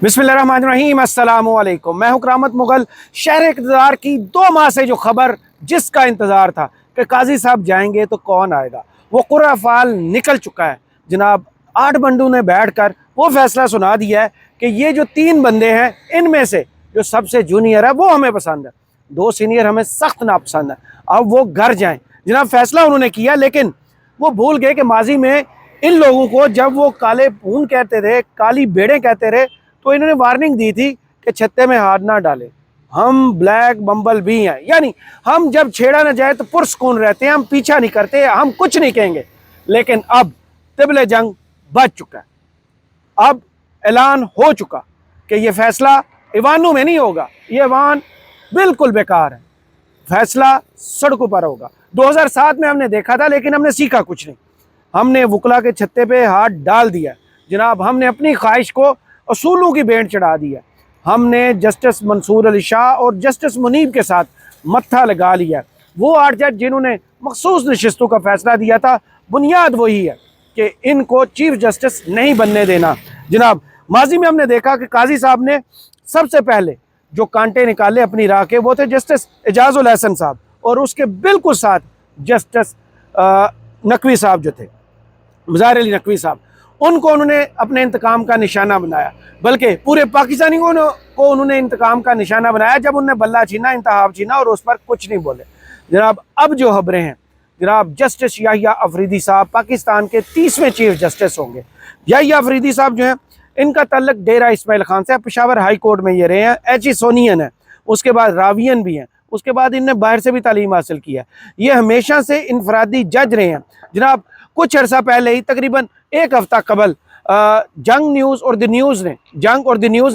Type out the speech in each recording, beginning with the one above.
बिस्मिल्लाहिर्रहमानिर्रहीम, अस्सलामुअलैकुम। मैं हूं करामत मुगल। शहर इक़्तिदार की 2 माह से जो खबर जिसका इंतज़ार था कि काजी साहब जाएंगे तो कौन आएगा, वो कुर्रा फाल निकल चुका है। जनाब 8 बंडू ने बैठ कर वो फैसला सुना दिया है कि ये जो 3 बंदे हैं, इनमें से जो सबसे जूनियर है वो हमें पसंद है, 2 सीनियर हमें सख्त नापसंद है। अब वो घर जाएँ। जनाब फैसला उन्होंने किया, लेकिन वो भूल गए कि माजी में इन लोगों को जब वो काले ऊन कहते थे, काली भेड़ें कहते रहे, तो इन्होंने वार्निंग दी थी कि छत्ते में हाथ ना डालें, हम ब्लैक बम्बल भी हैं, यानी हम जब छेड़ा ना जाए तो पुरस्कून रहते हैं, हम पीछा नहीं करते, हम कुछ नहीं कहेंगे। लेकिन अब तिबले जंग बच चुका है। अब ऐलान हो चुका कि ये फैसला ईवानों में नहीं होगा, ये ईवान बिल्कुल बेकार है, फैसला सड़कों पर होगा। 2007 में हमने देखा था, लेकिन हमने सीखा कुछ नहीं। हमने वकला के छत्ते पे हाथ डाल दिया जनाब, हमने अपनी ख्वाहिश को असूलों की भेंट चढ़ा दिया। हमने जस्टिस मंसूर अली शाह और जस्टिस मुनीब के साथ मत्था लगा लिया। वो 8 जज जिन्होंने मखसूस नशिस्तों का फैसला दिया था, बुनियाद वही है कि इनको चीफ जस्टिस नहीं बनने देना। जनाब माजी में हमने देखा कि काजी साहब ने सबसे पहले जो कांटे निकाले अपनी राह के, वो थे जस्टिस एजाजुल हसन साहब, और उसके बिल्कुल साथ जस्टिस नकवी साहब जो थे, मुज़ाहिर अली नकवी साहब, उनको उन्होंने अपने इंतकाम का निशाना बनाया। बल्कि पूरे पाकिस्तानियों को उन्होंने इंतकाम का निशाना बनाया जब उन्होंने बल्ला छीना, इंतहाब छीना, और उस पर कुछ नहीं बोले। जनाब अब जो खबरें हैं, जनाब जस्टिस याहिया अफरीदी साहब पाकिस्तान के 30वें चीफ जस्टिस होंगे। याहिया अफरीदी साहब जो हैं, इनका तल्लक डेरा इस्माइल खान से, पेशावर हाई कोर्ट में ये रहे हैं, एच सोनियन है, उसके बाद रावियन भी हैं, उसके बाद इनने बाहर से भी तालीम हासिल की है। ये हमेशा से इनफरादी जज रहे हैं। जनाब कुछ अर्सा पहले ही, तकरीबन 1 हफ्ता कबल, जंग और द न्यूज़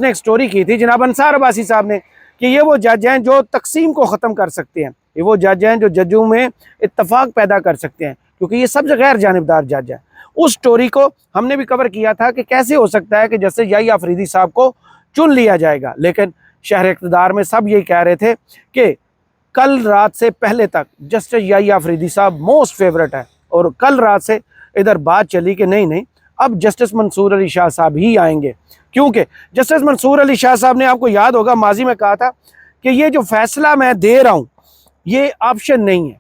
ने एक स्टोरी की थी जनाब अंसार अब्बासी साहब ने, कि ये वो जज हैं जो तकसीम को ख़त्म कर सकते हैं, ये वो जज हैं जो जजों में इत्तफाक पैदा कर सकते हैं, क्योंकि ये सबसे गैर जानिबदार जज हैं। उस स्टोरी को हमने भी कवर किया था कि कैसे हो सकता है कि जस्टिस याहिया अफरीदी साहब को चुन लिया जाएगा। लेकिन शहर इक़्तिदार में सब यही कह रहे थे कि कल रात से पहले तक जस्टिस याहिया अफरीदी साहब मोस्ट फेवरेट है, और कल रात से इधर बात चली कि नहीं, अब जस्टिस मंसूर अली शाह साहब ही आएंगे, क्योंकि जस्टिस मंसूर अली शाह साहब ने, आपको याद होगा, माजी में कहा था कि ये जो फैसला मैं दे रहा हूँ ये ऑप्शन नहीं है,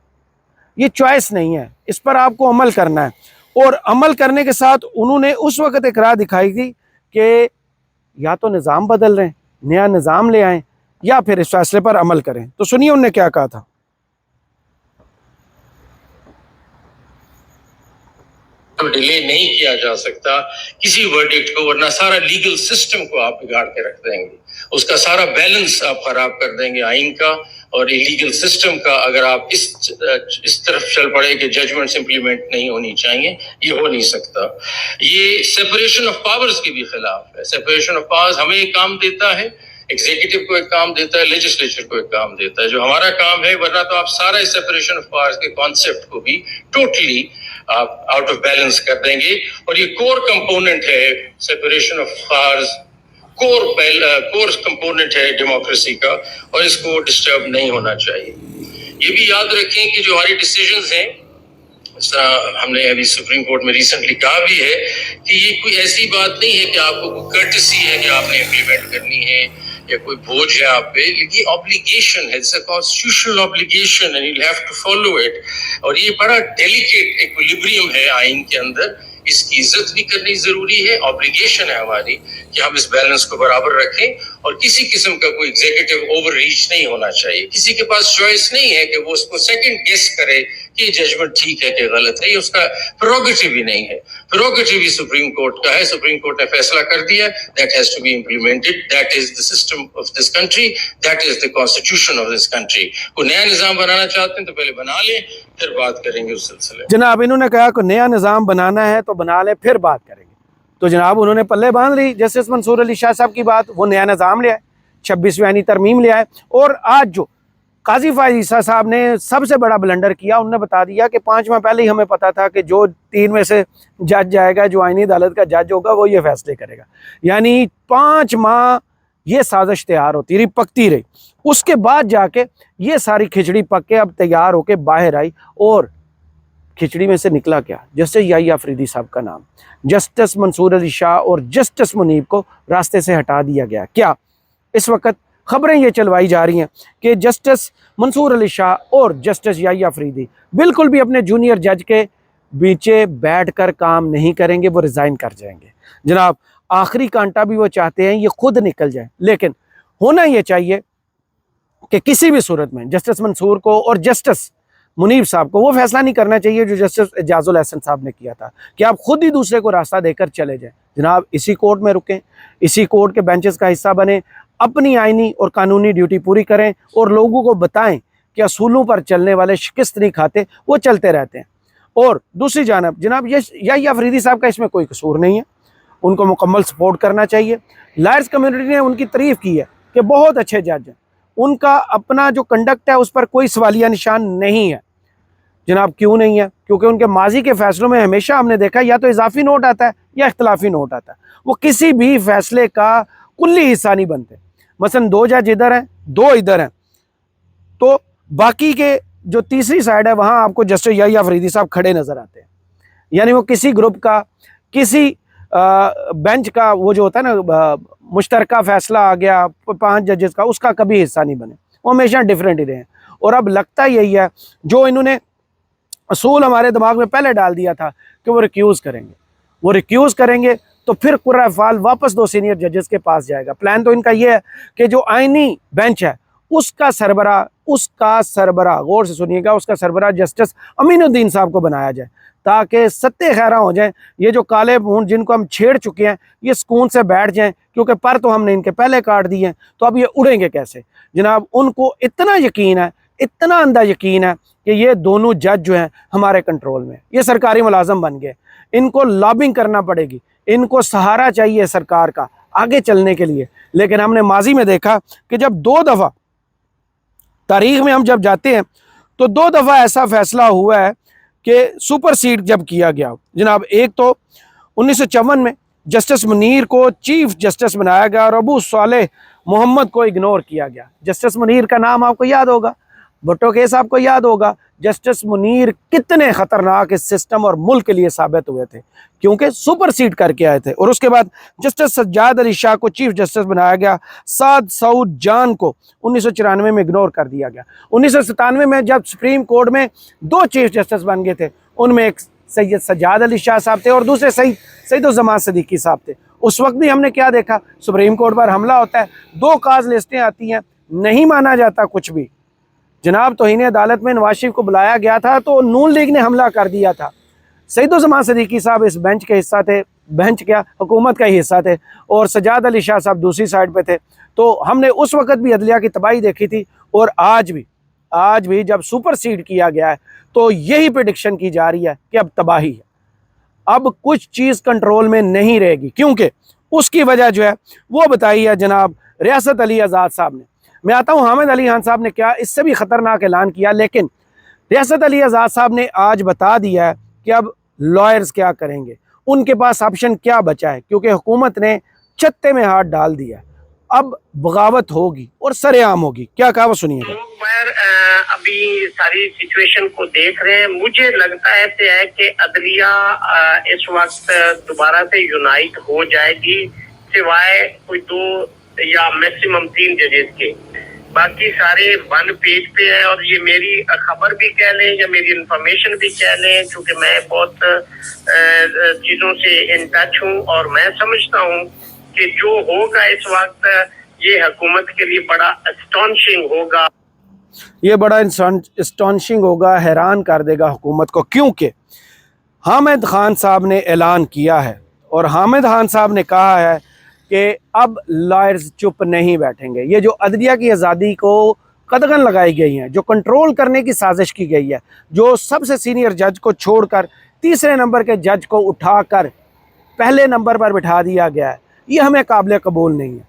ये चॉइस नहीं है, इस पर आपको अमल करना है। और अमल करने के साथ उन्होंने उस वक़्त एक राह दिखाई थी कि या तो निज़ाम बदल रहे हैं, नया निज़ाम ले आएँ, या फिर इस फैसले पर अमल करें। तो सुनिए उन्होंने क्या कहा था। डिले नहीं किया जा सकता किसी वर्डिक्ट को, वरना सारा लीगल सिस्टम को आप बिगाड़ के रख देंगे, उसका सारा बैलेंस आप खराब कर देंगे, आइन का और लीगल सिस्टम का। अगर आप इस तरफ चल पड़े कि जजमेंट्स इंप्लीमेंट नहीं होनी चाहिए, ये हो नहीं सकता। ये सेपरेशन ऑफ पावर्स के भी खिलाफ है। सेपरेशन ऑफ पावर्स हमें एक काम देता है, एग्जीक्यूटिव को एक काम देता है, लेजिस्लेचर को एक काम देता है, जो हमारा काम है। वरना तो आप सारा सेपरेशन ऑफ पावर्स के कॉन्सेप्ट को भी टोटली आप आउट ऑफ बैलेंस कर देंगे। और ये कोर कंपोनेंट है separation of powers, core component है डेमोक्रेसी का, और इसको डिस्टर्ब नहीं होना चाहिए। ये भी याद रखें कि जो हमारी डिसीजंस हैं, हमने अभी सुप्रीम कोर्ट में रिसेंटली कहा भी है कि ये कोई ऐसी बात नहीं है कि आपको कोई कर्टसी है कि आपने इम्प्लीमेंट करनी है या कोई बोझ है आप पे, लेकिन ऑब्लिगेशन है, it's a constitutional obligation and you have to follow it. और ये बड़ा डेलिकेट इक्विलिब्रियम है आइन के अंदर, इसकी इज्जत भी करनी जरूरी है। ऑब्लिगेशन है हमारी कि हम इस बैलेंस को बराबर रखें, और किसी किस्म का कोई एग्जीक्यूटिव ओवर रीच नहीं होना चाहिए। किसी के पास चॉइस नहीं है कि वो उसको सेकंड गेस करे कि जजमेंट ठीक है कि गलत है, ये उसका प्रोगेटिव ही नहीं है। प्रोगेटिव ही सुप्रीम कोर्ट का है। सुप्रीम कोर्ट ने फैसला कर दिया, that has to be implemented, that is the system of this country, that is the constitution of this country. कोई नया निजाम बनाना चाहते हैं तो पहले बना लें, फिर बात करेंगे उस सिलसिले। जनाब इन्होंने कहा कि नया निज़ाम बनाना है तो बना ले, फिर बात करेंगे। तो जनाब उन्होंने पल्ले बांध ली जस्टिस मंसूर अली शाह साहब की बात, वो नया निज़ाम ले आए, 26वीं आईनी तरमीम ले आए। और आज जो काजी फायज ईसा साहब ने सबसे बड़ा ब्लंडर किया, उन्होंने बता दिया कि 5 माह पहले ही हमें पता था कि जो 3 में से जज जाएगा, जो आईनी अदालत का जज होगा, वो ये फैसले करेगा। यानी 5 माह ये साजिश तैयार होती रही, पकती रही, उसके बाद जाके ये सारी खिचड़ी पक के अब तैयार होके बाहर आई। और खिचड़ी में से निकला क्या? जस्टिस याहिया अफरीदी साहब का नाम, जस्टिस मंसूर अली शाह और जस्टिस मुनीब को रास्ते से हटा दिया गया। क्या इस वक्त खबरें ये चलवाई जा रही हैं कि जस्टिस मंसूर अली शाह और जस्टिस याहिया अफरीदी बिल्कुल भी अपने जूनियर जज के बीचे बैठकर काम नहीं करेंगे, वो रिज़ाइन कर जाएंगे। जनाब, आखिरी कांटा भी वो चाहते हैं ये खुद निकल जाए, लेकिन होना ये चाहिए कि किसी भी सूरत में जस्टिस मंसूर को और जस्टिस मुनीब साहब को वो फैसला नहीं करना चाहिए जो जस्टिस एजाजुल हसन साहब ने किया था कि आप खुद ही दूसरे को रास्ता देकर चले जाएं। जनाब, इसी कोर्ट में रुकें, इसी कोर्ट के बेंचेस का हिस्सा बने, अपनी आइनी और कानूनी ड्यूटी पूरी करें और लोगों को बताएं कि असूलों पर चलने वाले शिकस्त नहीं खाते, वो चलते रहते हैं। और दूसरी जानब जनाब, ये याहिया अफरीदी साहब का इसमें कोई कसूर नहीं है, उनको मुकम्मल सपोर्ट करना चाहिए। लायर्स कम्युनिटी ने उनकी तारीफ़ की है कि बहुत अच्छे जज हैं, उनका अपना जो कंडक्ट है उस पर कोई सवालिया निशान नहीं है। जनाब, क्यों नहीं है? क्योंकि उनके माजी के फैसलों में हमेशा हमने देखा या तो इजाफी नोट आता है या इख्तलाफी नोट आता है, वो किसी भी फैसले का कुल्ली हिस्सा नहीं बनते। मसलन 2 जज इधर हैं, 2 इधर हैं, तो बाकी के जो तीसरी साइड है वहाँ आपको जस्टिस याहिया अफरीदी साहब खड़े नज़र आते हैं। यानी वो किसी ग्रुप का, किसी बेंच का, वो जो होता है ना मुश्तरका फैसला आ गया 5 जजेस का, उसका कभी हिस्सा नहीं बने, वो हमेशा डिफरेंट ही रहे। और अब लगता यही है, जो इन्होंने असूल हमारे दिमाग में पहले डाल दिया था कि वो रिक्यूज़ करेंगे, वो रिक्यूज़ करेंगे तो फिर कुर्रा अफ़आल वापस 2 सीनियर जजेस के पास जाएगा। प्लान तो इनका ये है कि जो आइनी बेंच है उसका सरबरा गौर से सुनिएगा, उसका सरबरा जस्टिस अमीनुद्दीन साहब को बनाया जाए ताकि सत्ते खैरा हो जाएं। ये जो काले भून जिनको हम छेड़ चुके हैं ये सुकून से बैठ जाएं, क्योंकि पर तो हमने इनके पहले काट दिए हैं, तो अब ये उड़ेंगे कैसे? जनाब, उनको इतना यकीन है, इतना अंधा यकीन है कि ये दोनों जज जो हैं हमारे कंट्रोल में, ये सरकारी मुलाजम बन गए, इनको लॉबिंग करना पड़ेगी, इनको सहारा चाहिए सरकार का आगे चलने के लिए। लेकिन हमने माजी में देखा कि जब 2 दफ़ा तारीख में हम जब जाते हैं तो 2 दफ़ा ऐसा फैसला हुआ है कि सुपर सीड जब किया गया। जनाब, एक तो 1954 में जस्टिस मुनीर को चीफ जस्टिस बनाया गया और अबू सालेह मोहम्मद को इग्नोर किया गया। जस्टिस मुनीर का नाम आपको याद होगा, भुट्टो केस आपको याद होगा। जस्टिस मुनीर कितने ख़तरनाक इस सिस्टम और मुल्क के लिए साबित हुए थे, क्योंकि सुपर सीड करके आए थे। और उसके बाद जस्टिस सज्जाद अली शाह को चीफ जस्टिस बनाया गया, साद सऊद जान को 1994 में इग्नोर कर दिया गया। 1997 में जब सुप्रीम कोर्ट में 2 चीफ जस्टिस बन गए थे, उनमें एक सैयद सज्जाद अली शाह साहब थे और दूसरे सईदुज़्ज़मान सिद्दीकी साहब थे। उस वक्त भी हमने क्या देखा, सुप्रीम कोर्ट पर हमला होता है, 2 काज लिस्टें आती हैं, नहीं माना जाता कुछ भी। जनाब, तौहीन अदालत में नवाज शरीफ को बुलाया गया था तो नून लीग ने हमला कर दिया था। सईदुज़्ज़मान सिद्दीकी साहब इस बेंच के हिस्सा थे, बेंच क्या हुकूमत का ही हिस्सा थे, और सज्जाद अली शाह साहब दूसरी साइड पे थे। तो हमने उस वक्त भी अदलिया की तबाही देखी थी, और आज भी जब सुपर सीड किया गया है तो यही प्रेडिक्शन की जा रही है कि अब तबाही है, अब कुछ चीज़ कंट्रोल में नहीं रहेगी। क्योंकि उसकी वजह जो है वो बताई है जनाब रियासत अली आज़ाद साहब ने। मैं आता हूँ, हामिद अली खान साहब ने क्या इससे भी ख़तरनाक ऐलान किया, लेकिन रियासत अली आज़ाद साहब ने आज बता दिया है कि अब लॉयर्स क्या करेंगे, उनके पास ऑप्शन क्या बचा है, क्योंकि हुकूमत ने छत्ते में हाथ डाल दिया। अब बगावत होगी और सरेआम होगी। क्या कहा वो सुनिएगा। अभी सारी सिचुएशन को देख रहे हैं, मुझे लगता है कि अदलिया इस वक्त दोबारा से यूनाइट हो जाएगी, सिवाय कोई 2 या मैक्सिमम 3 जजेस के। बाकी सारे 1 पेज पे है, और ये मेरी खबर भी कह लें या मेरी इंफॉर्मेशन भी कह लें, क्योंकि मैं बहुत चीज़ों से इन टच हूँ, और मैं समझता हूँ कि जो होगा इस वक्त ये हुकूमत के लिए बड़ा एस्टॉनिशिंग होगा। ये बड़ा एस्टॉनिशिंग होगा, हैरान कर देगा हुकूमत को, क्योंकि हामिद खान साहब ने ऐलान किया है और हामिद खान साहब ने कहा है कि अब लॉयर्स चुप नहीं बैठेंगे। ये जो अदलिया की आज़ादी को कदगन लगाई गई हैं, जो कंट्रोल करने की साजिश की गई है, जो सबसे सीनियर जज को छोड़कर तीसरे नंबर के जज को उठाकर पहले नंबर पर बिठा दिया गया है, ये हमें काबिल कबूल नहीं है।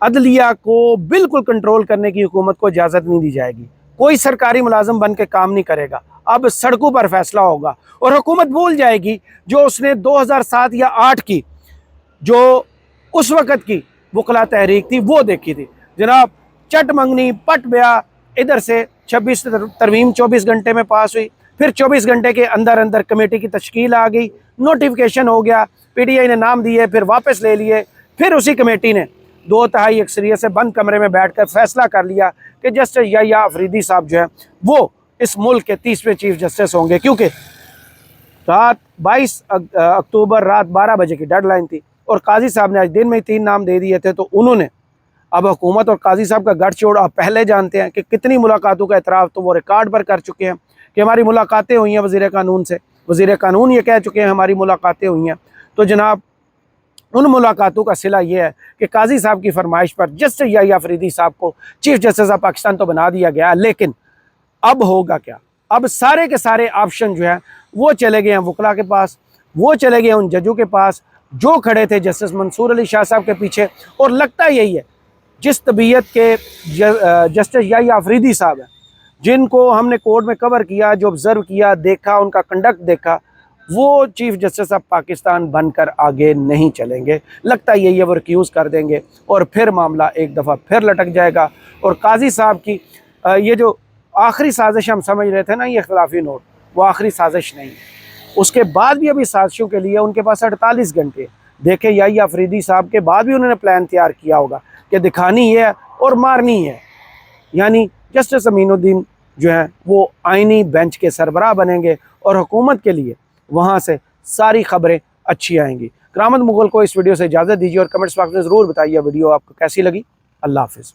अदलिया को बिल्कुल कंट्रोल करने की हुकूमत को इजाज़त नहीं दी जाएगी। कोई सरकारी मुलाजम बन के काम नहीं करेगा, अब सड़कों पर फैसला होगा और हुकूमत भूल जाएगी जो उसने 2007 या 8 की जो उस वक़्त की वकला तहरीक थी वो देखी थी। जनाब, चट मंगनी पट ब्याह, इधर से 26 तरमीम 24 घंटे में पास हुई, फिर 24 घंटे के अंदर अंदर कमेटी की तश्कील आ गई, नोटिफिकेशन हो गया, PTI ने नाम दिए, फिर वापस ले लिए। फिर उसी कमेटी ने 2/3 अक्सरियत से बंद कमरे में बैठकर फैसला कर लिया कि जस्टिस याह्या अफरीदी साहब जो है वो इस मुल्क के 30वें चीफ जस्टिस होंगे, क्योंकि रात 22 अक्टूबर रात 12 बजे की डेडलाइन थी और काजी साहब ने आज दिन में ही 3 नाम दे दिए थे। तो उन्होंने अब हुकूमत और काजी साहब का गठजोड़ आप पहले जानते हैं कि कितनी मुलाकातों का एतराफ़ तो वो रिकॉर्ड पर कर चुके हैं कि हमारी मुलाकातें हुई हैं वज़ीर कानून से। वज़ीर कानून ये कह चुके हैं हमारी मुलाकातें हुई हैं। तो जनाब उन मुलाकातों का सिला ये है कि काजी साहब की फरमाइश पर जस्टिस याह्या अफरीदी साहब को चीफ जस्टिस ऑफ पाकिस्तान तो बना दिया गया, लेकिन अब होगा क्या? अब सारे के सारे ऑप्शन जो हैं वो चले गए हैं वकला के पास, वो चले गए उन जजों के पास जो खड़े थे जस्टिस मंसूर अली शाह साहब के पीछे। और लगता यही है जिस तबीयत के जस्टिस याह्या अफरीदी साहब हैं, जिनको हमने कोर्ट में कवर किया, जो ऑब्ज़र्व किया, देखा, उनका कंडक्ट देखा, वो चीफ जस्टिस ऑफ पाकिस्तान बनकर आगे नहीं चलेंगे। लगता यही है वो रिक्यूज़ कर देंगे और फिर मामला एक दफ़ा फिर लटक जाएगा। और काजी साहब की ये जो आखिरी साजिश हम समझ रहे थे ना, ये इख्तिलाफी नोट, वो आखिरी साजिश नहीं है। उसके बाद भी अभी साजिशों के लिए उनके पास 48 घंटे। देखे याह्या अफरीदी साहब के बाद भी उन्होंने प्लान तैयार किया होगा कि दिखानी है और मारनी है। यानी जस्टिस अमीनुद्दीन जो है वो आइनी बेंच के सरबराह बनेंगे और हुकूमत के लिए वहाँ से सारी खबरें अच्छी आएंगी। करामत मुगल को इस वीडियो से इजाज़त दीजिए और कमेंट्स बॉक्स में ज़रूर बताइए वीडियो आपको कैसी लगी। अल्लाह हाफ़िज़।